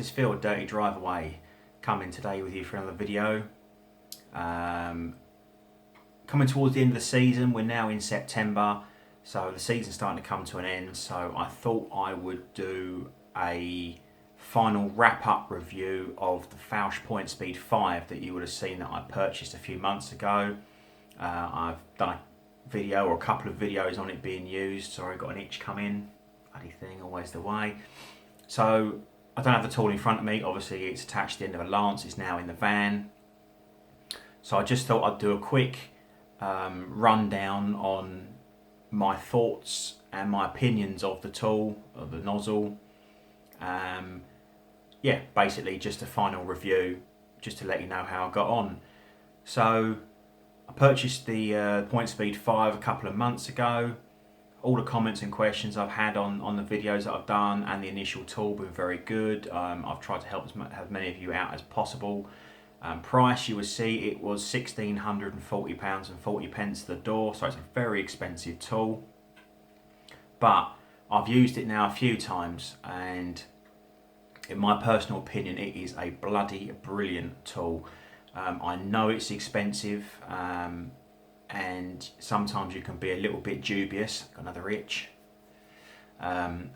it's Phil, Dirty Drive Away, coming today with you for another video. Coming towards the end of the season, we're now in September, so the season's starting to come to an end, so I thought I would do a final wrap-up review of the Falch Pointspeed 5 that you would have seen that I purchased a few months ago. I've done a video or a couple of videos on it being used. Sorry, got an itch come in, bloody thing, always the way. So I don't have the tool in front of me, obviously it's attached to the end of a lance, it's now in the van. So I just thought I'd do a quick rundown on my thoughts and my opinions of the tool, of the nozzle. Yeah, basically just a final review, just to let you know how I got on. So I purchased the Pointspeed 5 a couple of months ago. All the comments and questions I've had on the videos that I've done and the initial tool have been very good. I've tried to help as many of you out as possible. Price, you will see it was £1,640.40 to the door, so it's a very expensive tool. But I've used it now a few times, and in my personal opinion, it is a bloody brilliant tool. I know it's expensive, and sometimes you can be a little bit dubious, got another itch,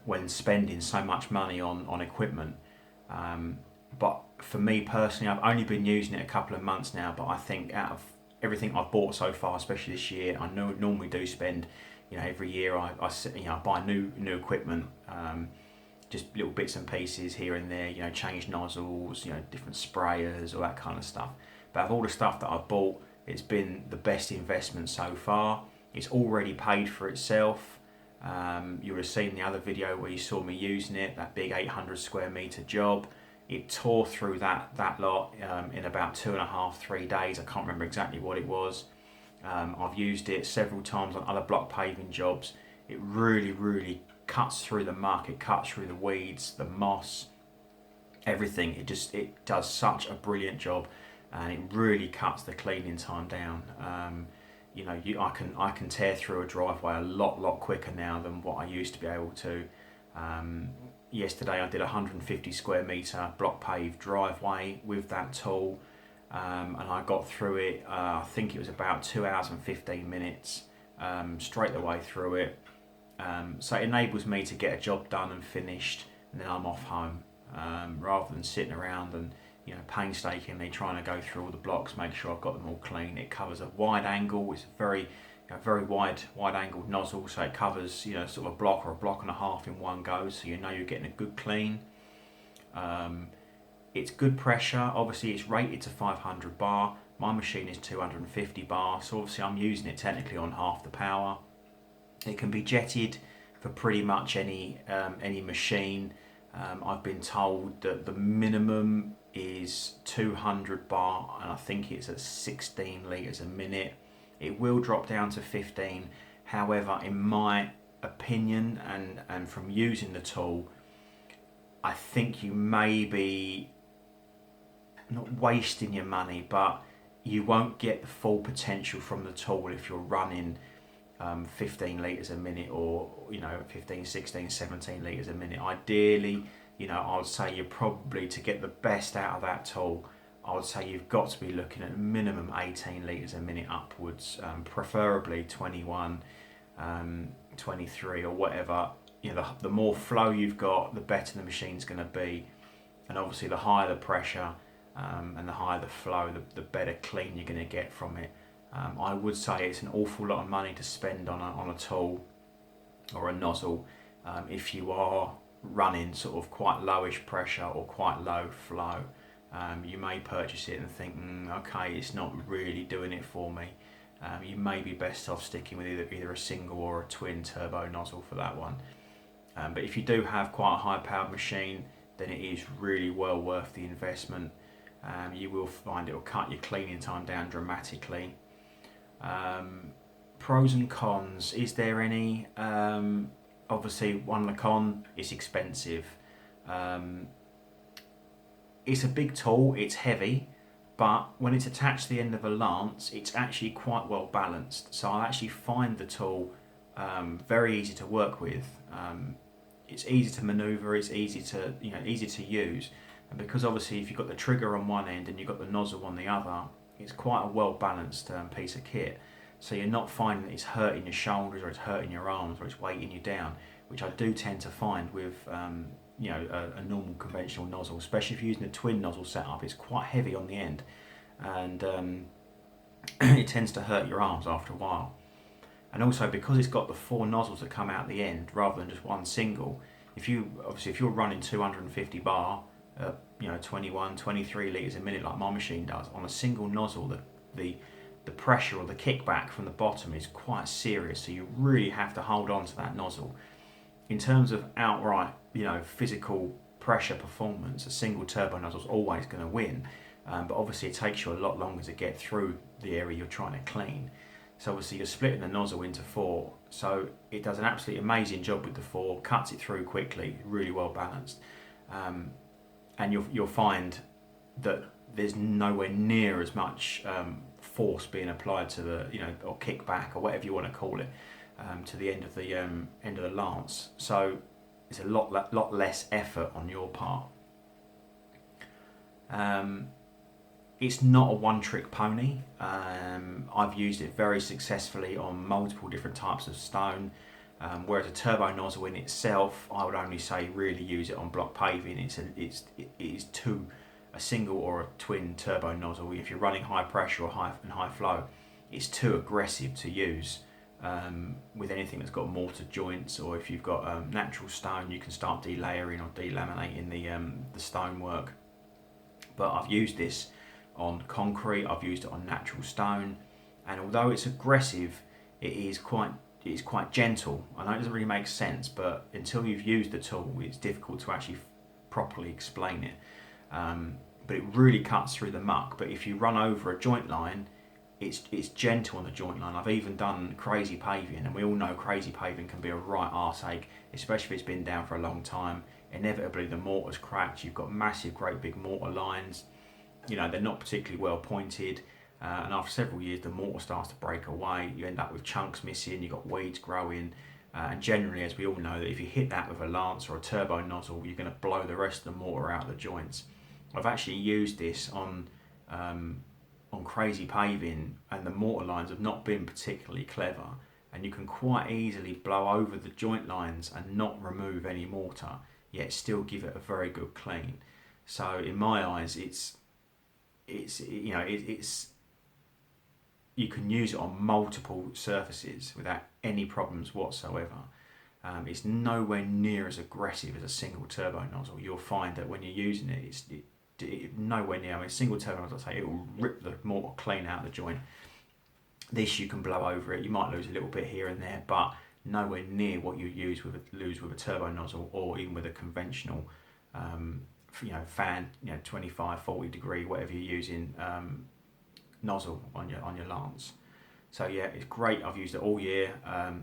when spending so much money on equipment. But for me personally, I've only been using it a couple of months now, but I think out of everything I've bought so far, especially this year, I normally do spend, every year I buy new equipment, just little bits and pieces here and there, change nozzles, different sprayers, all that kind of stuff. But of all the stuff that I've bought, it's been the best investment so far. It's already paid for itself. You would have seen the other video where you saw me using it, that big 800 square metre job. It tore through that lot in about 2.5, 3 days. I can't remember exactly what it was. I've used it several times on other block paving jobs. It really cuts through the muck, it cuts through the weeds, the moss, everything. It does such a brilliant job, and it really cuts the cleaning time down. I can tear through a driveway a lot quicker now than what I used to be able to. Yesterday I did a 150 square metre block paved driveway with that tool, and I got through it, I think it was about 2 hours and 15 minutes, straight the way through it. So it enables me to get a job done and finished, and then I'm off home, rather than sitting around and painstakingly trying to go through all the blocks, make sure I've got them all clean. It covers a wide angle, it's a very wide angled nozzle, so it covers sort of a block or a block and a half in one go, so you're getting a good clean. It's good pressure. Obviously it's rated to 500 bar, my machine is 250 bar, so obviously I'm using it technically on half the power. It can be jetted for pretty much any machine. I've been told that the minimum is 200 bar, and I think it's at 16 litres a minute. It will drop down to 15. However, in my opinion, and from using the tool, I think you may be not wasting your money, but you won't get the full potential from the tool if you're running 15 litres a minute, or 15, 16, 17 litres a minute. Ideally, I would say you're probably, to get the best out of that tool, I would say you've got to be looking at a minimum 18 litres a minute upwards, preferably 21, 23 or whatever. The more flow you've got, the better the machine's going to be, and obviously the higher the pressure and the higher the flow, the better clean you're going to get from it. I would say it's an awful lot of money to spend on a tool or a nozzle if you are running sort of quite lowish pressure or quite low flow. You may purchase it and think, okay, it's not really doing it for me. You may be best off sticking with either a single or a twin turbo nozzle for that one. But if you do have quite a high powered machine, then it is really well worth the investment. You will find it will cut your cleaning time down dramatically. Pros and cons, is there any? Obviously one of the cons, it's expensive. It's a big tool, it's heavy, but when it's attached to the end of a lance, it's actually quite well balanced. So I actually find the tool very easy to work with. It's easy to manoeuvre, it's easy to use. And because obviously if you've got the trigger on one end and you've got the nozzle on the other, it's quite a well balanced piece of kit. So you're not finding that it's hurting your shoulders or it's hurting your arms or it's weighting you down, which I do tend to find with a normal conventional nozzle, especially if you're using a twin nozzle setup. It's quite heavy on the end, and it tends to hurt your arms after a while. And also because it's got the 4 nozzles that come out the end rather than just one single, if you're running 250 bar, 21, 23 litres a minute like my machine does, on a single nozzle, the pressure or the kickback from the bottom is quite serious, so you really have to hold on to that nozzle. In terms of outright, physical pressure performance, a single turbo nozzle is always going to win, but obviously it takes you a lot longer to get through the area you're trying to clean. So obviously you're splitting the nozzle into 4, so it does an absolutely amazing job with the 4, cuts it through quickly, really well balanced, and you'll find that there's nowhere near as much force being applied to the or kickback or whatever you want to call it to the end of the lance. So it's a lot less effort on your part. It's not a one-trick pony. I've used it very successfully on multiple different types of stone, whereas a turbo nozzle in itself, I would only say really use it on block paving. It is a single or a twin turbo nozzle. If you're running high pressure or high flow, it's too aggressive to use with anything that's got mortar joints, or if you've got natural stone, you can start delayering or delaminating the stonework. But I've used this on concrete, I've used it on natural stone, and although it's aggressive, it is quite gentle. I know it doesn't really make sense, but until you've used the tool, it's difficult to actually properly explain it. But it really cuts through the muck. But if you run over a joint line, it's gentle on the joint line. I've even done crazy paving, and we all know crazy paving can be a right arseache, especially if it's been down for a long time. Inevitably the mortar's cracked, you've got massive great big mortar lines, they're not particularly well pointed, and after several years the mortar starts to break away, you end up with chunks missing, you've got weeds growing, and generally, as we all know, that if you hit that with a lance or a turbo nozzle, you're going to blow the rest of the mortar out of the joints. I've actually used this on crazy paving, and the mortar lines have not been particularly clever, and you can quite easily blow over the joint lines and not remove any mortar, yet still give it a very good clean. So in my eyes, it's you can use it on multiple surfaces without any problems whatsoever. It's nowhere near as aggressive as a single turbo nozzle. You'll find that when you're using it, it's nowhere near. A single turbo nozzle, it will rip the mortar clean out of the joint. This you can blow over it. You might lose a little bit here and there, but nowhere near what you lose with a turbo nozzle, or even with a conventional fan, 25, 40 degree, whatever you're using, nozzle on your lance. So yeah, it's great. I've used it all year.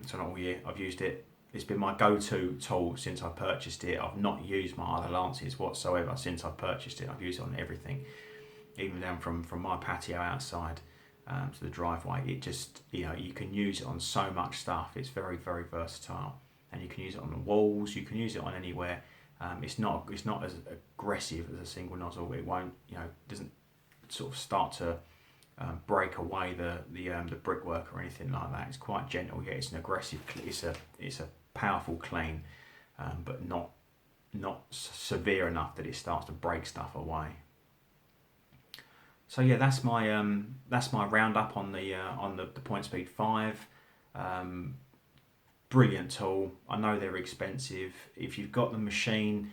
So not all year. I've used it. It's been my go-to tool since I purchased it. I've not used my other lances whatsoever since I've purchased it. I've used it on everything, even down from my patio outside to the driveway. It just, you can use it on so much stuff. It's very, very versatile, and you can use it on the walls. You can use it on anywhere. It's not as aggressive as a single nozzle. It won't, doesn't sort of start to break away the brickwork or anything like that. It's quite gentle. Yeah, it's an aggressive. It's a powerful clean, but not severe enough that it starts to break stuff away. So yeah, that's my roundup on the Pointspeed 5. Brilliant tool. I know they're expensive. If you've got the machine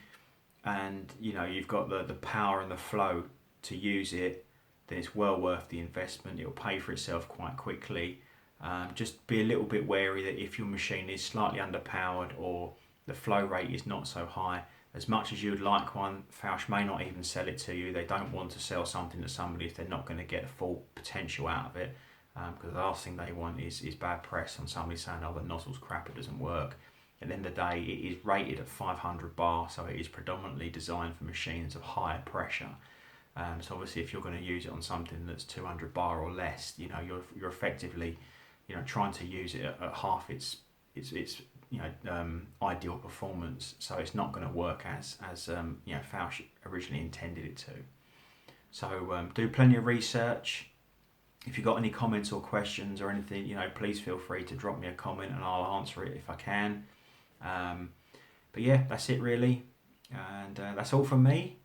and you've got the power and the flow to use it, then it's well worth the investment. It'll pay for itself quite quickly. Just be a little bit wary that if your machine is slightly underpowered or the flow rate is not so high, as much as you'd like one, Falch may not even sell it to you. They don't want to sell something to somebody if they're not going to get the full potential out of it, because the last thing they want is bad press on somebody saying, oh, the nozzle's crap, it doesn't work. At the end of the day, it is rated at 500 bar, so it is predominantly designed for machines of higher pressure. So obviously, if you're going to use it on something that's 200 bar or less, you're effectively, trying to use it at half its ideal performance. So it's not going to work as Falch originally intended it to. So do plenty of research. If you've got any comments or questions or anything, please feel free to drop me a comment and I'll answer it if I can. But yeah, that's it really. And that's all from me.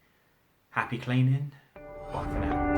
Happy cleaning. Bye for now.